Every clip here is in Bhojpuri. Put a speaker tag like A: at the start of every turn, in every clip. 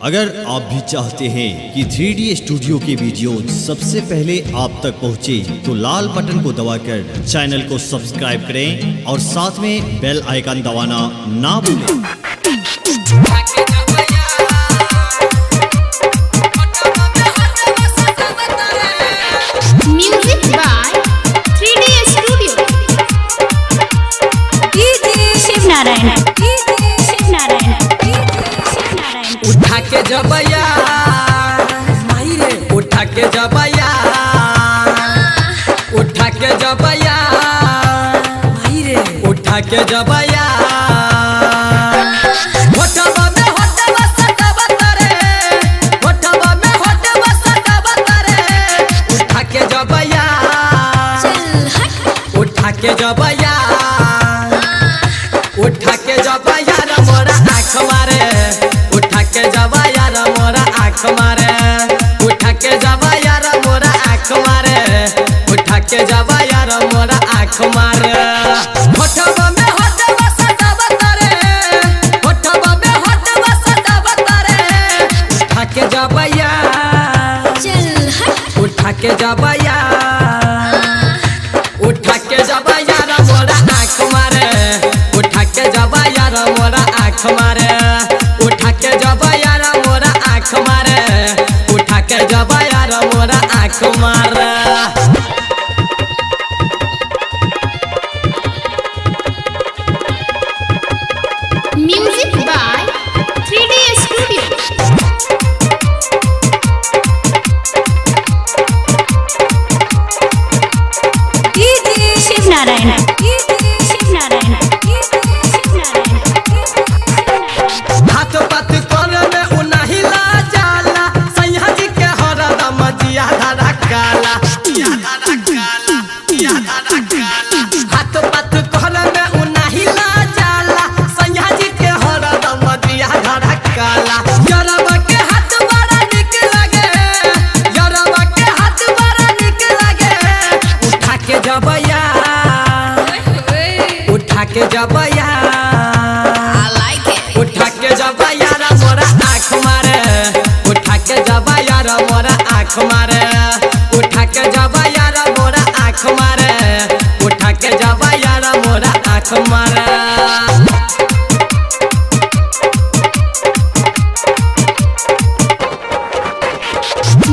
A: अगर आप भी चाहते हैं कि 3D स्टूडियो के वीडियो सबसे पहले आप तक पहुंचे तो लाल बटन को दबाकर चैनल को सब्सक्राइब करें और साथ में बेल आइकन दबाना ना भूलें।
B: Music by 3D studio. Shiv Narayan
C: उठा के जबैया माई रे उठा के जबैया उठा के जबैया माई रे उठा के जबैया होठवा में होठवा सटावा तारे होठवा में होठवा सटावा तारे उठा के जबैया उठा के जबैया उठा के जबैया रे मोरा आँख मारे उठा के जबैया रे मोरा आँख मारे उठा के जबैया रे मोरा आँख मारे उठा के जबैया रे मोरा आँख मारे होठवा में होठवा सटावा तारे होठवा में होठवा सटावा तारे उठा के जबैया उठा के जबैया उठा के जबैया रे मोरा आँख मारे उठा के जबैया रे मोरा आँख मारे उठा के जबैया रे मोरा आँख मारे उठा के जबैया रे मोरा आँख मारे
B: music by 3D studio. Shiv Narayan
C: हाथ पात करे में उनाही ला जाला सैया जी के हरदम जिया धारा काला हाथ पात करे में उनाही ला जाला सैया जी के हरदम जिया धारा काला यरबा के हाथ बड़ा निक लगे यरबा के हाथ बड़ा निक लगे उठा के जबैया उठा के जबैया उठा के जबैया रे मोरा आँख मारे उठा के जबैया रे मोरा आँख मारे उठा के जबैया रे मोरा आँख मारे उठा के जबैया रे मोरा आँख मारे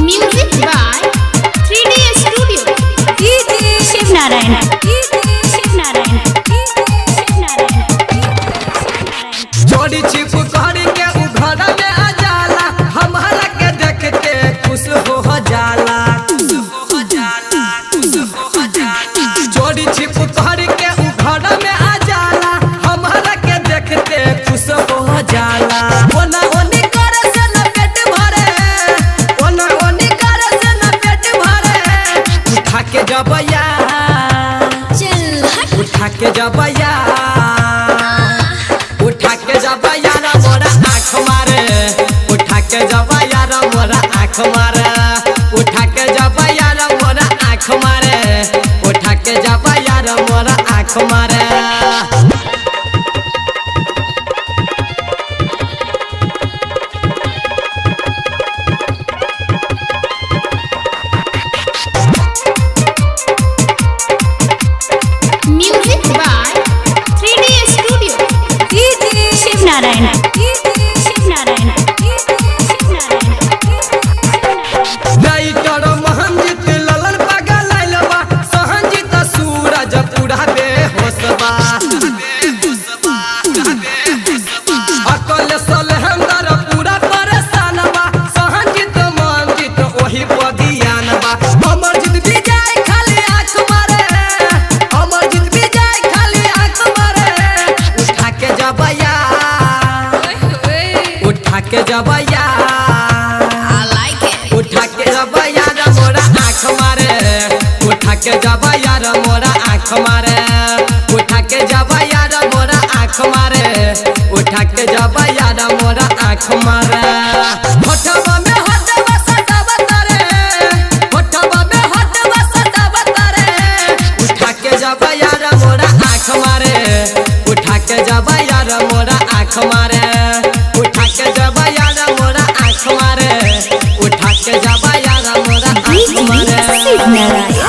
B: music by 3D studio. Shiv Narayan
C: चोरी छिप कर के उ घर में आ जाला हमारा के देखते खुश हो जाला चोरी छिप कर के उ घर में आ जाला हमारा के देखते खुश हो जाला ओना ओनी करे से न पेट भरे ओना ओनी करे से न पेट भरे उठा के जबैया उठा के जबैया उठा के जबैया रे मोरा आँख मारे उठा के जबैया रे मोरा आँख मारे उठा के जबैया रे मोरा आँख मारे उठा के जबैया रे मोरा आँख मारे
B: music by 3D studio. Shiv Narayan
C: writer Mahanjit Lalan पागल आइल बा सहंजित सूरज पूरा बेहोशबा अकल सलहंदर पूरा परेशान बा सहंजित मंजित ओही पदियान बा अमरजीत भी जाए खाली आँख मारे अमरजीत भी जाए खाली आँख मारे उठा के जबैया उठा के जबैया उठा के जबैया रे मोरा आँख मारे उठा के जबैया रे मोरा आँख मारे उठा के जबैया रे मोरा आँख मारे उठा के जबैया रे मोरा आँख मारे होठवा में होठवा सटावा तारे होठवा में होठवा सटावा तारे उठा के जबैया रे मोरा आँख मारे उठा के जबैया रे मोरा आँख मारे उठा के जबैया रे मोरा के जब यार मोरा आँख मारे।
B: शिव नारायण